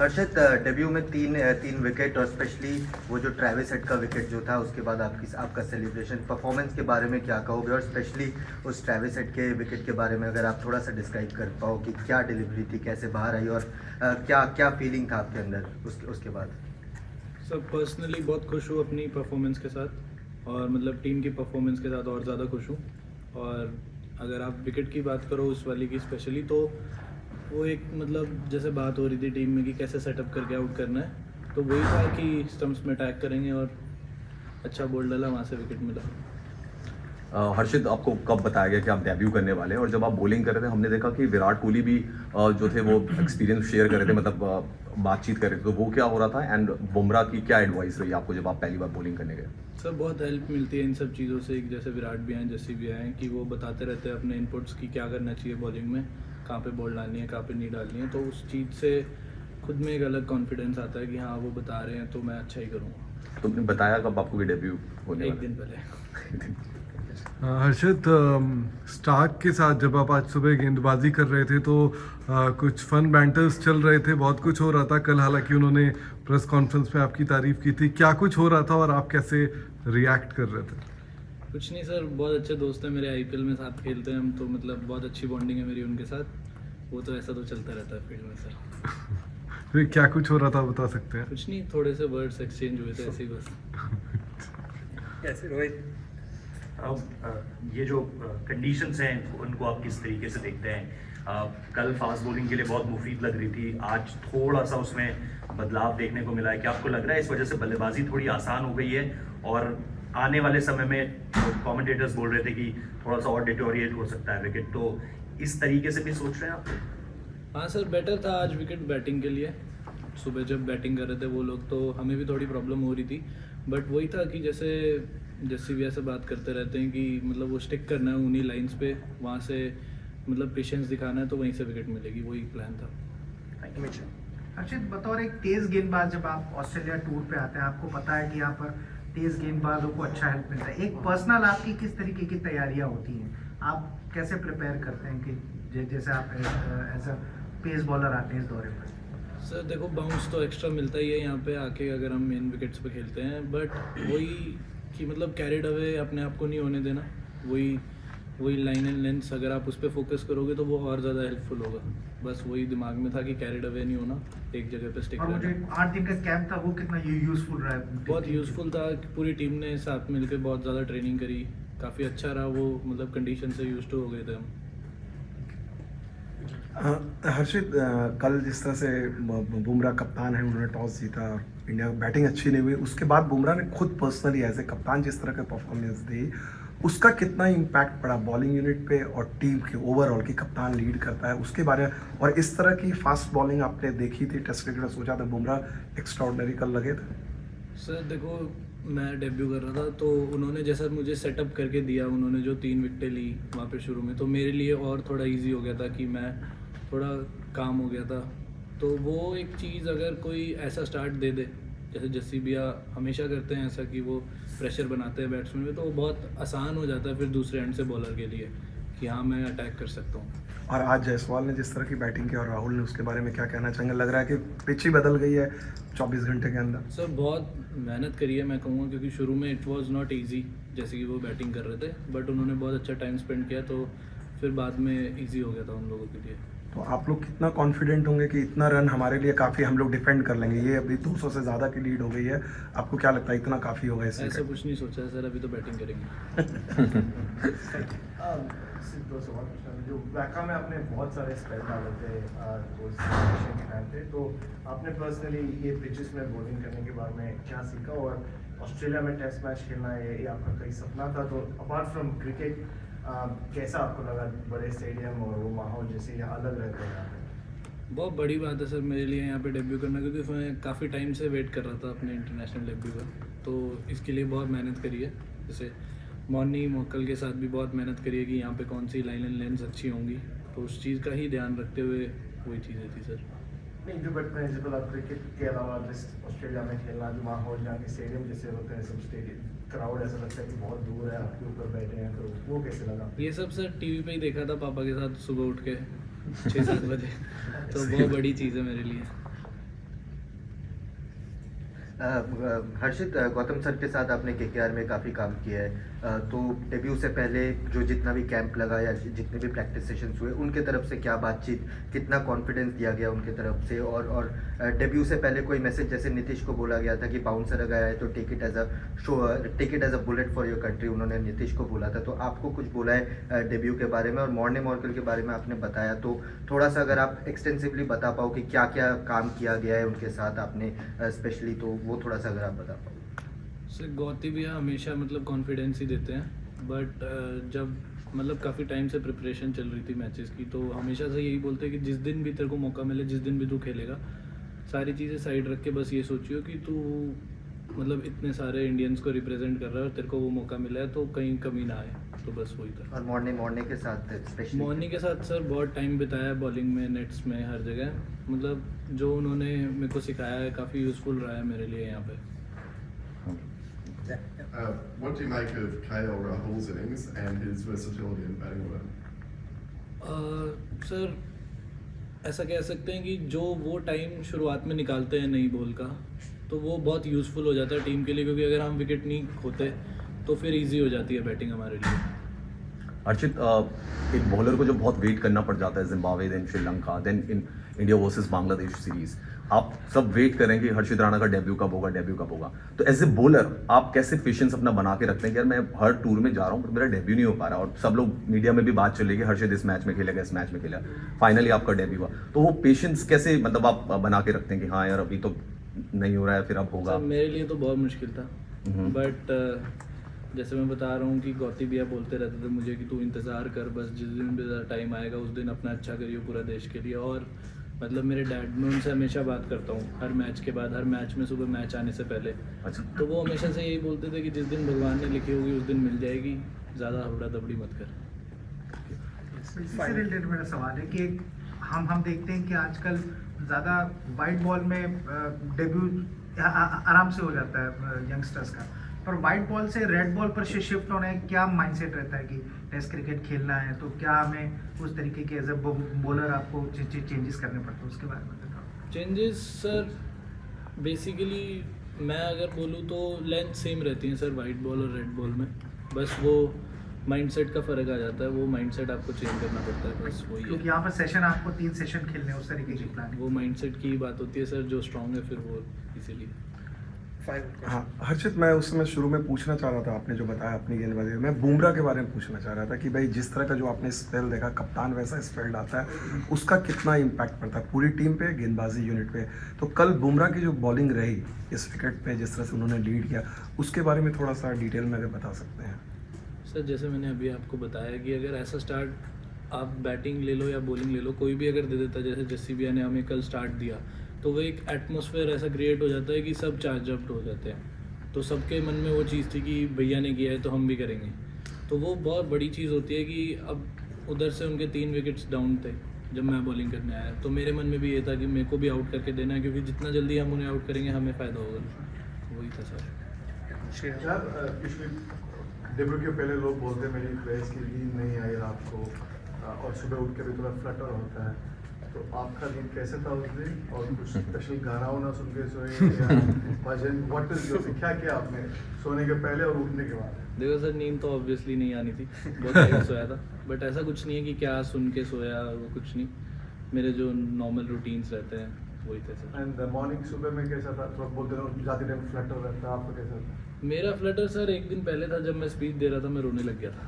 हर्षित, debut में तीन wicket और स्पेशली वो जो ट्रेविस हेड का विकेट जो था उसके बाद आपका सेलिब्रेशन परफॉर्मेंस के बारे में क्या कहोगे, और स्पेशली उस ट्रेविस हेड के विकेट के बारे में अगर आप थोड़ा सा डिस्क्राइब कर पाओ कि क्या डिलीवरी थी, कैसे बाहर आई, और क्या क्या फीलिंग था आपके अंदर उसके बाद। सर पर्सनली बहुत खुश हूँ अपनी परफॉर्मेंस के साथ, और मतलब टीम की परफॉर्मेंस के साथ और ज़्यादा खुश हूँ। और अगर आप विकेट की बात करो उस वाली की स्पेशली, तो वो एक मतलब जैसे बात हो रही थी टीम में कि कैसे सेटअप करके आउट करना है, तो वही था कि स्टम्प्स में अटैक करेंगे और अच्छा बॉल डाला, वहाँ से विकेट मिला। हर्षित, आपको कब बताया गया कि आप डेब्यू करने वाले हैं? और जब आप बॉलिंग कर रहे थे हमने देखा कि विराट कोहली भी जो थे वो एक्सपीरियंस शेयर कर रहे थे, मतलब बातचीत कर रहे थे, तो वो क्या हो रहा था? एंड बुमराह की क्या एडवाइस रही आपको जब आप पहली बार बॉलिंग करने गए? सर बहुत हेल्प मिलती है इन सब चीज़ों से, जैसे विराट भी आए, जैसे भी आए, कि वो बताते रहते हैं अपने इनपुट्स की क्या करना चाहिए बॉलिंग में, कहाँ पे बॉल डालनी है, कहाँ पे नहीं डालनी है। तो उस चीज़ से खुद में एक अलग कॉन्फिडेंस आता है कि हाँ वो बता रहे हैं तो मैं अच्छा ही करूँगा। तुमने बताया कब आपको कि डेब्यू होने एक वाला दिन पहले। हर्षित, स्टार्क के साथ जब आप आज सुबह गेंदबाजी कर रहे थे तो कुछ फन बैंटर्स चल रहे थे, बहुत कुछ हो रहा था कल, हालांकि उन्होंने प्रेस कॉन्फ्रेंस में आपकी तारीफ की थी, क्या कुछ हो रहा था और आप कैसे रिएक्ट कर रहे थे? कुछ नहीं सर, बहुत अच्छे दोस्त हैं मेरे, आईपीएल में साथ खेलते हैं हम, तो मतलब बहुत अच्छी बॉन्डिंग है मेरी उनके साथ। वो तो ऐसा तो चलता रहता है फील्ड में सर। फिर क्या कुछ हो रहा था बता सकते हैं? कुछ नहीं, थोड़े से वर्ड्स एक्सचेंज हुए थे ऐसे ही बस। कैसे रोहित, अब ये जो कंडीशंस हैं उनको आप किस तरीके से देखते हैं? कल फास्ट बॉलिंग के लिए बहुत मुफीद लग रही थी, आज थोड़ा सा उसमें बदलाव देखने को मिला है। क्या आपको लग रहा है इस वजह से बल्लेबाजी थोड़ी आसान हो गई है, और आने वाले समय में कमेंटेटर्स बोल रहे थे कि थोड़ा सा और डिटोरिएट हो सकता है विकेट, तो इस तरीके से भी सोच रहे हैं आप? हाँ सर, बेटर था आज विकेट बैटिंग के लिए। सुबह जब बैटिंग कर रहे थे वो लोग, तो हमें भी थोड़ी प्रॉब्लम हो रही थी, बट वही था कि जैसे भी ऐसे बात करते रहते हैं कि मतलब वो स्टिक करना है उन्हीं लाइंस पे, वहाँ से मतलब पेशेंस दिखाना है, तो वहीं से विकेट मिलेगी, वही प्लान था। हर्षित, बतौर एक तेज गेंदबाज जब आप ऑस्ट्रेलिया टूर पे आते हैं, आपको पता है कि यहाँ पर तेज गेंदबाजों को अच्छा हेल्प मिलता है, एक पर्सनल आपकी किस तरीके की तैयारियाँ होती हैं, आप कैसे प्रिपेयर करते हैं कि जैसे आप एज अ पेस बॉलर आते हैं इस दौरे पर? सर देखो, बाउंस तो एक्स्ट्रा मिलता ही है यहाँ पे आके अगर हम मेन विकेट्स पे खेलते हैं, बट वही कि मतलब कैरिड अवे अपने आप को नहीं होने देना, वही लाइन एंड लेंथ अगर आप उस पर फोकस करोगे तो वो और ज़्यादा हेल्पफुल होगा। बस वही दिमाग में था कि कैरिड अवे नहीं होना, एक जगह पे स्टिक और वो जो रहना। 8 दिन का कैंप था वो कितना यूजफुल रहा है? बहुत यूज़फुल था, पूरी टीम ने साथ मिलकर बहुत ज़्यादा ट्रेनिंग करी, काफ़ी अच्छा रहा वो, मतलब कंडीशन से यूज्ड टू हो गए थे हम। हर्षित, कल जिस तरह से बुमराह कप्तान है, उन्होंने टॉस जीता, इंडिया की बैटिंग अच्छी नहीं हुई, उसके बाद बुमराह ने खुद पर्सनली एज ए कप्तान जिस तरह का परफॉर्मेंस दी, उसका कितना इम्पैक्ट पड़ा बॉलिंग यूनिट पे और टीम के ओवरऑल की? कप्तान लीड करता है उसके बारे में, और इस तरह की फास्ट बॉलिंग आपने देखी थी टेस्ट क्रिकेट में, सोचा था बुमराह एक्स्ट्राऑर्डिनरी कल लगे थे? सर देखो, मैं डेब्यू कर रहा था तो उन्होंने जैसा मुझे सेटअप करके दिया, उन्होंने जो 3 विकेटें ली वहाँ पे शुरू में, तो मेरे लिए और थोड़ा इजी हो गया था कि मैं थोड़ा काम हो गया था। तो वो एक चीज़ अगर कोई ऐसा स्टार्ट दे दे, जैसे जस्सी भैया हमेशा करते हैं ऐसा कि वो प्रेशर बनाते हैं बैट्समैन में, तो वो बहुत आसान हो जाता है फिर दूसरे एंड से बॉलर के लिए कि हाँ मैं अटैक कर सकता हूँ। और आज जायसवाल ने जिस तरह की बैटिंग की और राहुल ने, उसके बारे में क्या कहना चाहेंगे? लग रहा है कि पिच ही बदल गई है 24 घंटे के अंदर। सर बहुत मेहनत करी है मैं कहूँगा, क्योंकि शुरू में इट वाज नॉट इजी जैसे कि वो बैटिंग कर रहे थे, बट उन्होंने बहुत अच्छा टाइम स्पेंड किया, तो फिर बाद में इजी हो गया था उन लोगों के लिए। तो आप लोग कितना कॉन्फिडेंट होंगे कि इतना रन हमारे लिए काफ़ी, हम लोग डिफेंड कर लेंगे? ये अभी 200 से ज़्यादा की लीड हो गई है, आपको क्या लगता है इतना काफ़ी होगा इससे? ऐसा कुछ नहीं सोचा है सर, अभी तो बैटिंग करेंगे। जो वैका में आपने बहुत सारे स्पेल डाले थे उस सेशन के टाइम पे, तो आपने पर्सनली ये पिचेस में बॉलिंग करने के बारे में क्या सीखा, और ऑस्ट्रेलिया में टेस्ट मैच खेलना ये आपका कई सपना था, तो अपार्ट फ्रॉम क्रिकेट कैसा आपको लगा बड़े स्टेडियम और वो माहौल जैसे यहाँ अलग रहते हैं यहाँ पे? बहुत बड़ी बात है सर मेरे लिए यहाँ पे डेब्यू करना, क्योंकि मैं काफ़ी टाइम से वेट कर रहा था अपने इंटरनेशनल डेब्यू का, तो इसके लिए बहुत मेहनत करी है। जैसे मॉर्नी मोकल के साथ भी बहुत मेहनत करी है कि यहाँ पे कौन सी लाइन एंड लेंस अच्छी होंगी, तो उस चीज़ का ही ध्यान रखते हुए वही चीज़ें थी सर। नहीं, जो बट मैं जब क्रिकेट के अलावा जस्ट ऑस्ट्रेलिया में खेलना, जो माहौल यहाँ के स्टेडियम जैसे होते हैं, सब स्टेडियम क्राउड ऐसा लगता है कि बहुत दूर है आपके ऊपर बैठे हैं, तो वो कैसे लगा? ये सब सर टीवी पे ही देखा था पापा के साथ सुबह उठ के 6-7 बजे, तो बहुत बड़ी चीज़ है मेरे लिए। हर्षित, गौतम सर के साथ आपने केकेआर में काफ़ी काम किया है, तो डेब्यू से पहले जो जितना भी कैंप लगा या जितने भी प्रैक्टिस सेशंस हुए उनके तरफ से क्या बातचीत, कितना कॉन्फिडेंस दिया गया उनके तरफ से, और डेब्यू से पहले कोई मैसेज, जैसे नीतीश को बोला गया था कि बाउंसर अगर आए तो take it as a bullet for your country, उन्होंने नीतीश को बोला था, तो आपको कुछ बोला है डेब्यू के बारे में, और मॉर्ने मॉर्कल के बारे में आपने बताया, तो थोड़ा सा अगर आप एक्सटेंसिवली बता पाओ कि क्या क्या काम किया गया है उनके साथ आपने स्पेशली, तो वो थोड़ा सा अगर आप बता पाओ। सर गौती भैया हमेशा मतलब कॉन्फिडेंस ही देते हैं, बट जब मतलब काफ़ी टाइम से प्रिपरेशन चल रही थी मैचेस की, तो हमेशा से यही बोलते हैं कि जिस दिन भी तेरे को मौका मिले, जिस दिन भी तू खेलेगा, सारी चीज़ें साइड रख के बस ये सोचियो कि तू मतलब इतने सारे इंडियंस को रिप्रेजेंट कर रहा है और तेरे को वो मौका मिला है तो कहीं कमी ना आए, तो बस वही था। और मॉर्ने के साथ स्पेशली मॉर्निंग के साथ सर बहुत टाइम बिताया बॉलिंग में, नेट्स में, हर जगह, मतलब जो उन्होंने मेरे को सिखाया है काफ़ी यूज़फुल रहा है मेरे लिए यहाँ पे। What do you make of KL Rahul's innings and his versatility in batting order? Sir ऐसा कह सकते हैं कि जो वो टाइम शुरुआत में निकालते हैं नई बॉल का, तो वो बहुत यूज़फुल हो जाता है टीम के लिए, क्योंकि अगर हम विकेट नहीं खोते तो फिर इजी हो जाती है बैटिंग हमारे लिए। अर्चित, एक बॉलर को जो बहुत वेट करना पड़ जाता है, Zimbabwe, then Sri Lanka, then in India versus Bangladesh series, आप सब वेट करेंगे हर्षित राणा का डेब्यू कब होगा, तो एज ए बॉलर आप कैसे पेशेंस अपना बना के रखते हैं कि यार मैं हर टूर में जा रहा हूँ पर मेरा डेब्यू नहीं हो पा रहा, और सब लोग मीडिया में भी बात चलेगी हर्षित इस मैच में खेलेगा, इस मैच में खेला, फाइनली आपका डेब्यू हुआ, तो वो पेशेंस कैसे मतलब आप बना के रखते हैं कि हाँ यार अभी तो नहीं हो रहा है, फिर अब होगा? सर मेरे लिए तो बहुत मुश्किल था, बट जैसे मैं बता रहा हूँ कि गौती भैया बोलते रहते थे मुझे कि तू इंतज़ार कर, बस जिस दिन भी टाइम आएगा उस दिन अपना अच्छा करियो पूरा देश के लिए। और मतलब मेरे डैड, मैं उनसे हमेशा बात करता हूँ हर मैच के बाद, हर मैच में, सुबह मैच आने से पहले, अच्छा, तो वो हमेशा से यही बोलते थे कि जिस दिन भगवान ने लिखी होगी उस दिन मिल जाएगी, ज़्यादा हबड़ा दबड़ी मत कर। इससे रिलेटेड मेरा सवाल है कि हम देखते हैं कि आजकल ज़्यादा वाइट बॉल में डेब्यू आराम से हो जाता है यंगस्टर्स का, पर वाइट बॉल से रेड बॉल पर शिफ्ट होना है, क्या माइंडसेट रहता है कि टेस्ट क्रिकेट खेलना है तो क्या हमें उस तरीके के एज ए बॉलर आपको चेंजेस करने पड़ते हैं, उसके बारे में बताओ। चेंजेस सर बेसिकली मैं अगर बोलूँ तो लेंथ सेम रहती है सर वाइट बॉल और रेड बॉल में, बस वो माइंडसेट का फ़र्क आ जाता है, वो माइंडसेट आपको चेंज करना पड़ता है, बस वही क्योंकि है। यहाँ पर सेशन आपको 3 सेशन खेलने हैं, उस तरीके की प्लानिंग। वो माइंडसेट की बात होती है सर, जो स्ट्रांग है फिर वो इसीलिए। हाँ हर्षित, मैं उस समय शुरू में पूछना चाह रहा था, आपने जो बताया अपनी गेंदबाजी, मैं बुमराह के बारे में पूछना चाह रहा था कि भाई जिस तरह का जो आपने स्पेल देखा, कप्तान वैसा स्पेल डालता है, उसका कितना इम्पैक्ट पड़ता है पूरी टीम पे, गेंदबाजी यूनिट पे। तो कल बुमराह की जो बॉलिंग रही इस विकेट पे, जिस तरह से उन्होंने लीड किया, उसके बारे में थोड़ा सा डिटेल में अगर बता सकते हैं। सर जैसे मैंने अभी आपको बताया कि अगर ऐसा स्टार्ट आप बैटिंग ले लो या बॉलिंग ले लो, कोई भी अगर दे देता, जैसे जस्सी भैया ने हमें कल स्टार्ट दिया, तो वो एक एटमॉस्फेयर ऐसा क्रिएट हो जाता है कि सब चार्ज अप हो जाते हैं, तो सबके मन में वो चीज़ थी कि भैया ने किया है तो हम भी करेंगे, तो वो बहुत बड़ी चीज़ होती है कि अब उधर से उनके 3 विकेट्स डाउन थे जब मैं बॉलिंग करने आया, तो मेरे मन में भी ये था कि मेरे को भी आउट करके देना है, क्योंकि जितना जल्दी हम उन्हें आउट करेंगे हमें फ़ायदा होगा, वही था सर। यार पिछले डेब्यू के पहले लोग बोलते हैं मेरी प्लेयर्स की नींद नहीं आई रात को, और सुबह उठ के भी थोड़ा फ्लटर होता है, तो आपका नींद कैसे था उस दिन, और कुछ स्पेशल गाना वाना सुन के सोए या भजन, व्हाट इज योर, क्या किया आपने सोने के पहले और उठने के बाद? देखो सर, नींद तो ऑब्वियसली नहीं आनी थी, बहुत देर सोया था, बट ऐसा कुछ नहीं है कि क्या सुन के सोया, वो कुछ नहीं, मेरे जो नॉर्मल रूटीन्स रहते हैं वही थे सर। एंड मॉर्निंग सुबह में कैसा था, थोड़ा बोलते हैं जाते टाइम फ्लटर रहता है, आपका कैसा था? मेरा फ्लटर सर एक दिन पहले था, जब मैं स्पीच दे रहा था मैं रोने लग गया था।